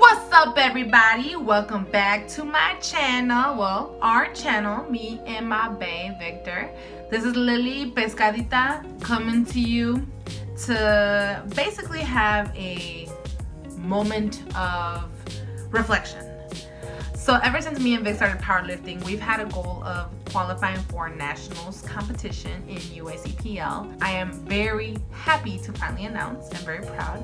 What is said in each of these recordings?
What's up, everybody? Welcome back to my channel. Well, our channel, me and my bae Victor. This is Lily Pescadita coming to you to basically have a moment of reflection. So ever since me and Vic started powerlifting, we've had a goal of qualifying for nationals competition in USEPL. I am very happy to finally announce and very proud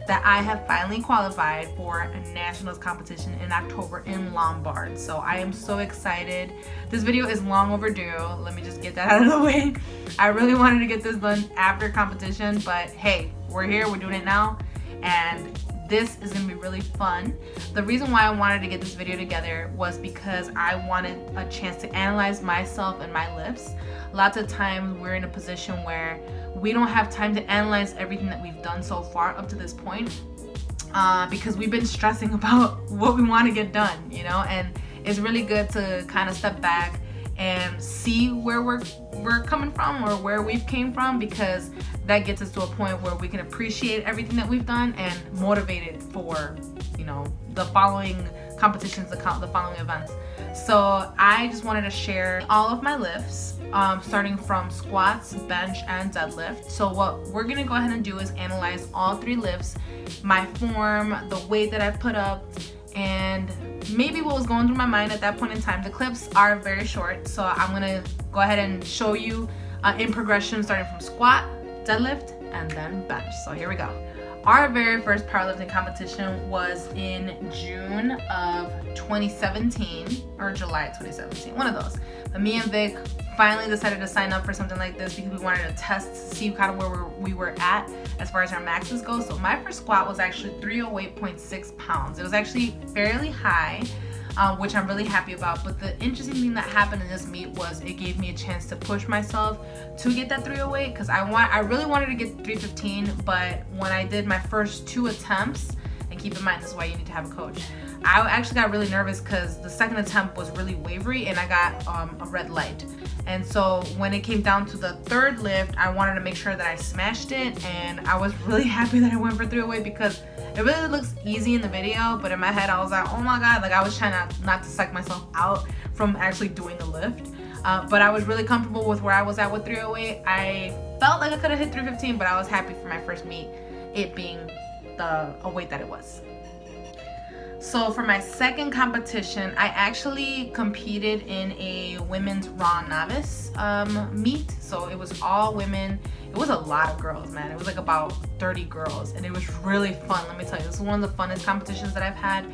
that I have finally qualified for a nationals competition in October in Lombard. So I am so excited. This video is long overdue. Let me just get that out of the way. I really wanted to get this done after competition, but hey, we're here, we're doing it now, and this is gonna be really fun. The reason why I wanted to get this video together was because I wanted a chance to analyze myself and my lifts. Lots of times we're in a position where we don't have time to analyze everything that we've done so far up to this point because we've been stressing about what we want to get done, you know, and it's really good to kind of step back and see where we're coming from or where we've came from, because that gets us to a point where we can appreciate everything that we've done and motivate it for, you know, the following competitions, the following events. So I just wanted to share all of my lifts, starting from squats, bench, and deadlift. So what we're gonna go ahead and do is analyze all three lifts, my form, the weight that I put up, and maybe what was going through my mind at that point in time. The clips are very short, so I'm gonna go ahead and show you in progression, starting from squat, deadlift, and then bench. So here we go. Our very first powerlifting competition was in June of 2017 or July 2017, one of those. But me and Vic finally decided to sign up for something like this because we wanted to test to see kind of where we were at as far as our maxes go. So my first squat was actually 308.6 pounds. It was actually fairly high, which I'm really happy about. But the interesting thing that happened in this meet was it gave me a chance to push myself to get that 308, because I really wanted to get 315, but when I did my first 2 attempts, and keep in mind this is why you need to have a coach, I actually got really nervous because the second attempt was really wavery and I got a red light. And so when it came down to the third lift, I wanted to make sure that I smashed it, and I was really happy that I went for 308 because it really looks easy in the video, but in my head I was like, oh my god, like I was trying not to psych myself out from actually doing the lift. But I was really comfortable with where I was at with 308. I felt like I could have hit 315, but I was happy for my first meet, it being a weight that it was. So for my second competition, I actually competed in a women's raw novice meet. So it was all women. It was a lot of girls, man. It was like about 30 girls, and it was really fun. Let me tell you, this is one of the funnest competitions that I've had,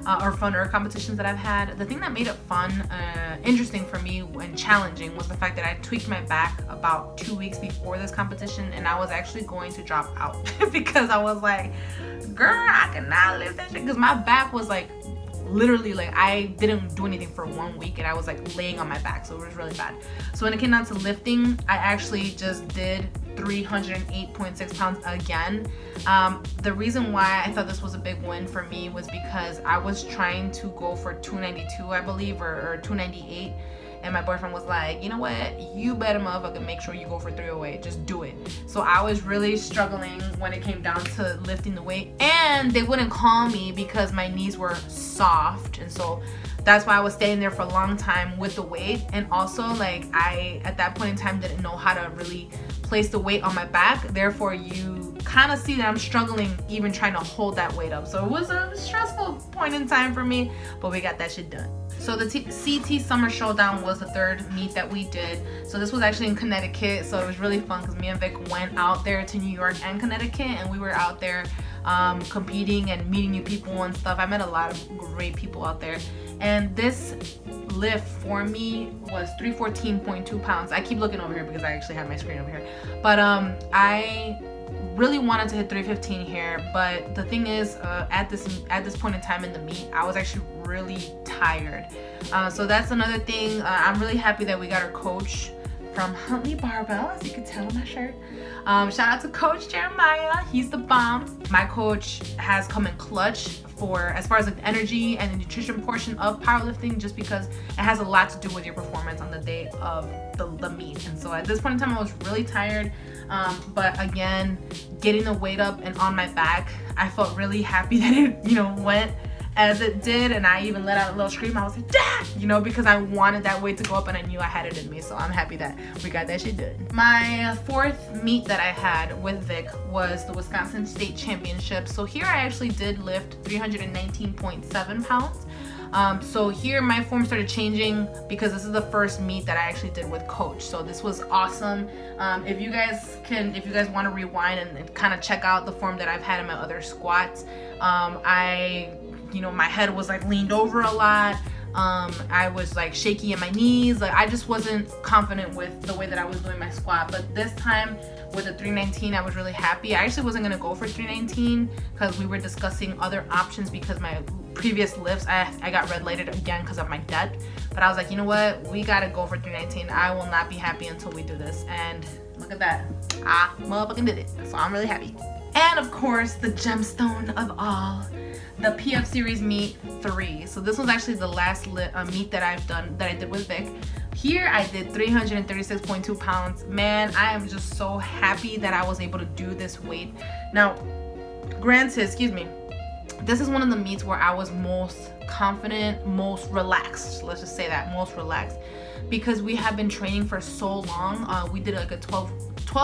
or funner competitions that I've had. The thing that made it fun, interesting for me, and challenging was the fact that I tweaked my back about 2 weeks before this competition, and I was actually going to drop out because I was like, girl, I cannot lift that shit, because my back was like literally, like I didn't do anything for 1 week and I was like laying on my back, so it was really bad. So when it came down to lifting, I actually just did 308.6 pounds again. The reason why I thought this was a big win for me was because I was trying to go for 292, I believe, or 298, and my boyfriend was like, you know what, you better motherfucker make sure you go for 308, just do it. So I was really struggling when it came down to lifting the weight, and they wouldn't call me because my knees were soft, and so that's why I was staying there for a long time with the weight. And also, like, I at that point in time didn't know how to really place the weight on my back, therefore you kind of see that I'm struggling even trying to hold that weight up. So it was a stressful point in time for me, but we got that shit done. So the CT Summer Showdown was the third meet that we did. So this was actually in Connecticut, so it was really fun because me and Vic went out there to New York and Connecticut, and we were out there competing and meeting new people and stuff. I met a lot of great people out there, and this lift for me was 314.2 pounds. I keep looking over here because I actually have my screen over here, but I really wanted to hit 315 here, but the thing is, at this point in time in the meet, I was actually really tired. So that's another thing. I'm really happy that we got our coach from Huntley Barbell, as you can tell on my shirt. Shout out to Coach Jeremiah, he's the bomb. My coach has come in clutch for as far as the energy and the nutrition portion of powerlifting, just because it has a lot to do with your performance on the day of the meet. And so at this point in time I was really tired, but again, getting the weight up and on my back, I felt really happy that it went as it did, and I even let out a little scream. I was like, Dad! You know, because I wanted that weight to go up and I knew I had it in me. So I'm happy that we got that shit done. My fourth meet that I had with Vic was the Wisconsin State Championship. So here I actually did lift 319.7 pounds. So here my form started changing because this is the first meet that I actually did with Coach. So this was awesome. If you guys want to rewind and kind of check out the form that I've had in my other squats, my head was like leaned over a lot. I was like shaky in my knees. Like I just wasn't confident with the way that I was doing my squat. But this time with the 319, I was really happy. I actually wasn't gonna go for 319 because we were discussing other options because my previous lifts, I got red lighted again because of my debt. But I was like, you know what? We gotta go for 319. I will not be happy until we do this. And look at that. I motherfucking did it. So I'm really happy. And of course, the gemstone of all, the PF Series Meet 3. So this was actually the last meet that I did with Vic. Here I did 336.2 pounds. Man, I am just so happy that I was able to do this weight. Now, granted, this is one of the meets where I was most confident, most relaxed. Let's just say that, most relaxed. Because we have been training for so long. We did like a 12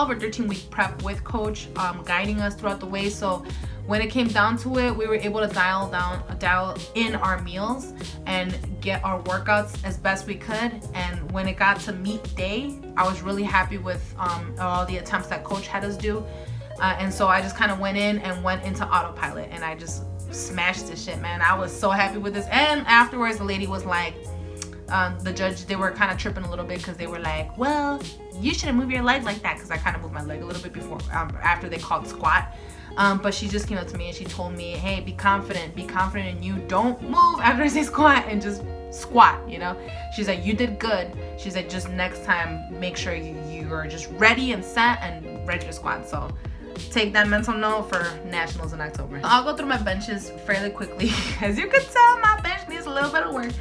or 13 week prep with Coach, guiding us throughout the way. So when it came down to it, we were able to dial in our meals and get our workouts as best we could. And when it got to meet day, I was really happy with all the attempts that Coach had us do. And so I just kind of went into autopilot and I just smashed this shit, man. I was so happy with this. And afterwards, the lady was like, the judge, they were kind of tripping a little bit because they were like, well, you shouldn't move your leg like that, because I kind of moved my leg a little bit before, after they called squat. But she just came up to me and she told me, hey, be confident and you don't move after I say squat, and just squat, you know. She's like, you did good. She said, just next time make sure you're just ready and set and ready to squat. So take that mental note for nationals in October. I'll go through my benches fairly quickly. As you can tell, my bench needs a little bit of work.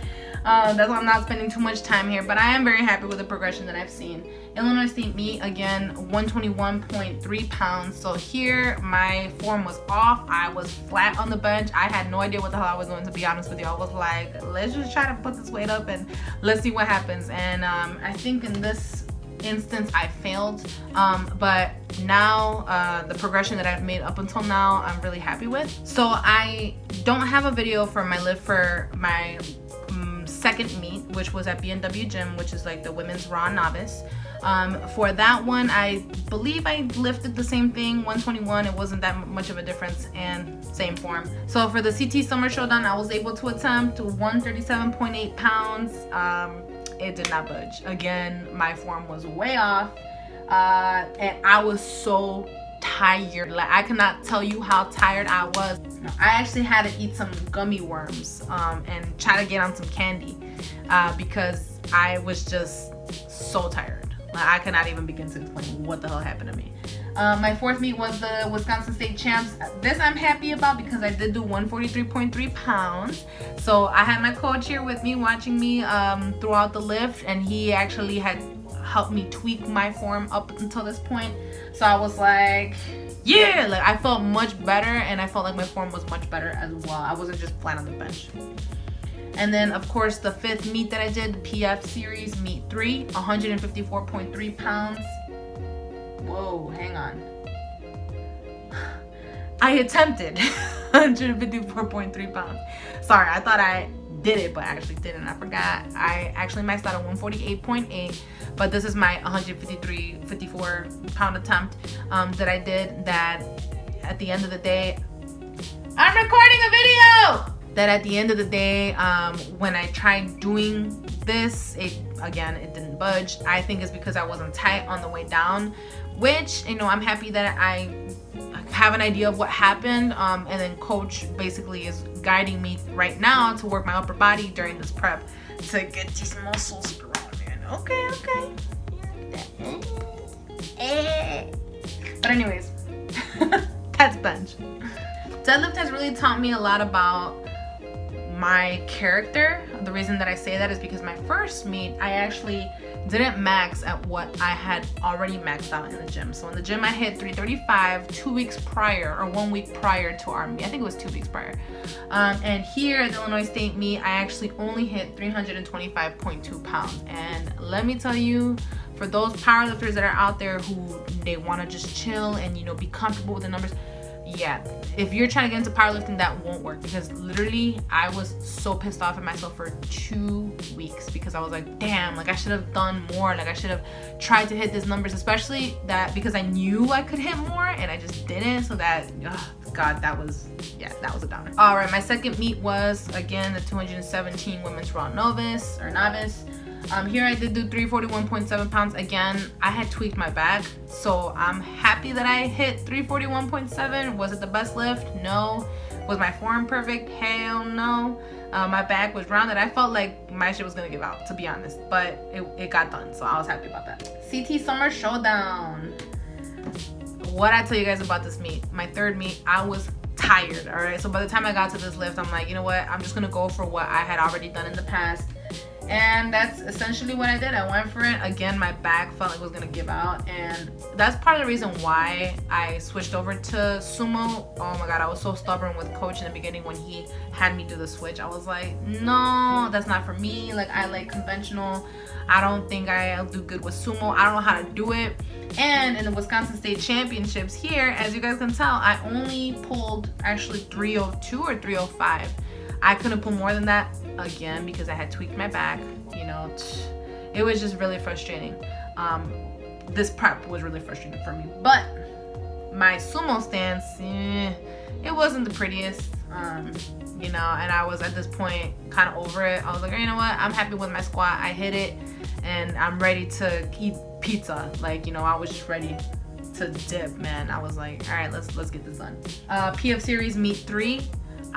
That's why I'm not spending too much time here, but I am very happy with the progression that I've seen. Illinois State meet, again, 121.3 pounds. So here my form was off. I was flat on the bench. I had no idea what the hell I was doing, to be honest with you. I was like, let's just try to put this weight up and let's see what happens. And I think in this instance I failed, but now the progression that I've made up until now, I'm really happy with. So I don't have a video for my lift for my second meet, which was at B&W Gym, which is like the women's raw novice. For that one, I believe I lifted the same thing, 121. It wasn't that much of a difference, and same form. So for the CT Summer Showdown, I was able to attempt 137.8 pounds. It did not budge. Again, my form was way off, and I was so tired. Like, I cannot tell you how tired I was. I actually had to eat some gummy worms and try to get on some candy because I was just so tired. Like, I cannot even begin to explain what the hell happened to me. My fourth meet was the Wisconsin State Champs. This I'm happy about because I did do 143.3 pounds. So I had my coach here with me watching me throughout the lift, and he actually had helped me tweak my form up until this point. So I was like, yeah, like I felt much better, and I felt like my form was much better as well. I wasn't just flat on the bench. And then of course the fifth meet that I did, PF Series Meet 3, 154.3 pounds. Whoa, hang on. I attempted 154.3 pounds. Sorry, I thought I did it, but I actually didn't. I forgot. I actually maxed out at 148.8, but this is my 54 pound attempt that I did. That at the end of the day, I'm recording a video. That at the end of the day, when I tried doing this, it didn't budge. I think it's because I wasn't tight on the way down, which, you know, I'm happy that I have an idea of what happened, and then coach basically is guiding me right now to work my upper body during this prep to get these muscles strong, man. Okay. But anyways, that's bench. Deadlift has really taught me a lot about my character. The reason that I say that is because my first meet, I actually didn't max at what I had already maxed out in the gym. So in the gym I hit 335 2 weeks prior, or 1 week prior to our meet. I think it was 2 weeks prior. And here at the Illinois State meet, I actually only hit 325.2 pounds. And let me tell you, for those powerlifters that are out there who they want to just chill and, you know, be comfortable with the numbers, yeah, if you're trying to get into powerlifting, that won't work, because literally I was so pissed off at myself for 2 weeks because I was like, damn, like I should have done more, like I should have tried to hit these numbers, especially that because I knew I could hit more and I just didn't. So that, God, that was a downer. All right, my second meet was again the 217 women's raw novice. Here I did do 341.7 pounds. Again, I had tweaked my back, so I'm happy that I hit 341.7. Was it the best lift? No. Was my form perfect? Hell no. My back was rounded. I felt like my shit was gonna give out, to be honest, but it got done, so I was happy about that. CT Summer Showdown. What I tell you guys about this meet, my third meet, I was tired. All right, so by the time I got to this lift, I'm like, you know what, I'm just gonna go for what I had already done in the past. And that's essentially what I did. I went for it. Again, my back felt like it was gonna give out, and that's part of the reason why I switched over to sumo. Oh my God, I was so stubborn with coach in the beginning when he had me do the switch. I was like, no, that's not for me. Like, I like conventional. I don't think I'll do good with sumo. I don't know how to do it. And in the Wisconsin State Championships here, as you guys can tell, I only pulled actually 302 or 305. I couldn't pull more than that, again, because I had tweaked my back. You know, it was just really frustrating. This prep was really frustrating for me. But my sumo stance, it wasn't the prettiest. You know, and I was at this point kind of over it. I was like, you know what? I'm happy with my squat. I hit it, and I'm ready to eat pizza. Like, you know, I was just ready to dip, man. I was like, all right, let's get this done. PF Series Meet 3.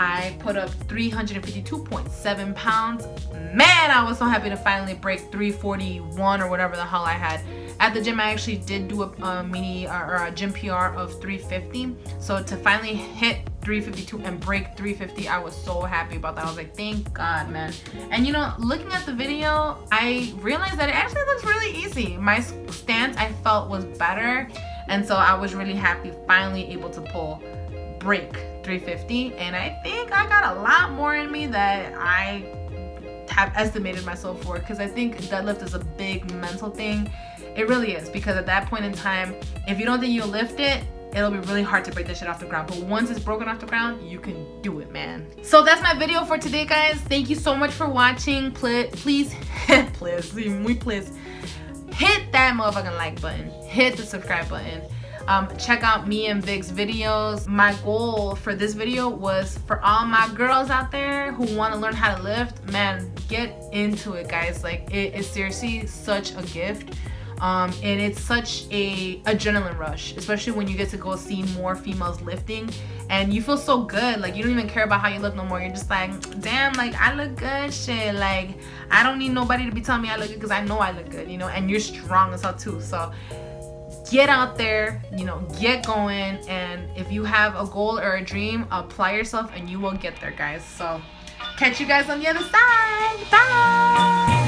I put up 352.7 pounds. Man, I was so happy to finally break 341 or whatever the hell I had. At the gym, I actually did do a mini or a gym PR of 350. So to finally hit 352 and break 350, I was so happy about that. I was like, thank God, man. And you know, looking at the video, I realized that it actually looks really easy. My stance, I felt, was better. And so I was really happy finally able to break 350, and I think I got a lot more in me that I have estimated myself for, because I think deadlift is a big mental thing. It really is, because at that point in time, if you don't think you'll lift it, it'll be really hard to break this shit off the ground. But once it's broken off the ground, you can do it, man. So that's my video for today, guys. Thank you so much for watching. Please hit that motherfucking like button, hit the subscribe button. Check out me and Vic's videos. My goal for this video was for all my girls out there who want to learn how to lift. Man, get into it, guys. Like, it is seriously such a gift. And it's such a adrenaline rush, especially when you get to go see more females lifting, and you feel so good. Like, you don't even care about how you look no more. You're just like, damn, like, I look good, shit. Like, I don't need nobody to be telling me I look good, because I know I look good, you know, and you're strong as hell too. So get out there, you know, get going, and if you have a goal or a dream, apply yourself and you will get there, guys. So catch you guys on the other side. Bye.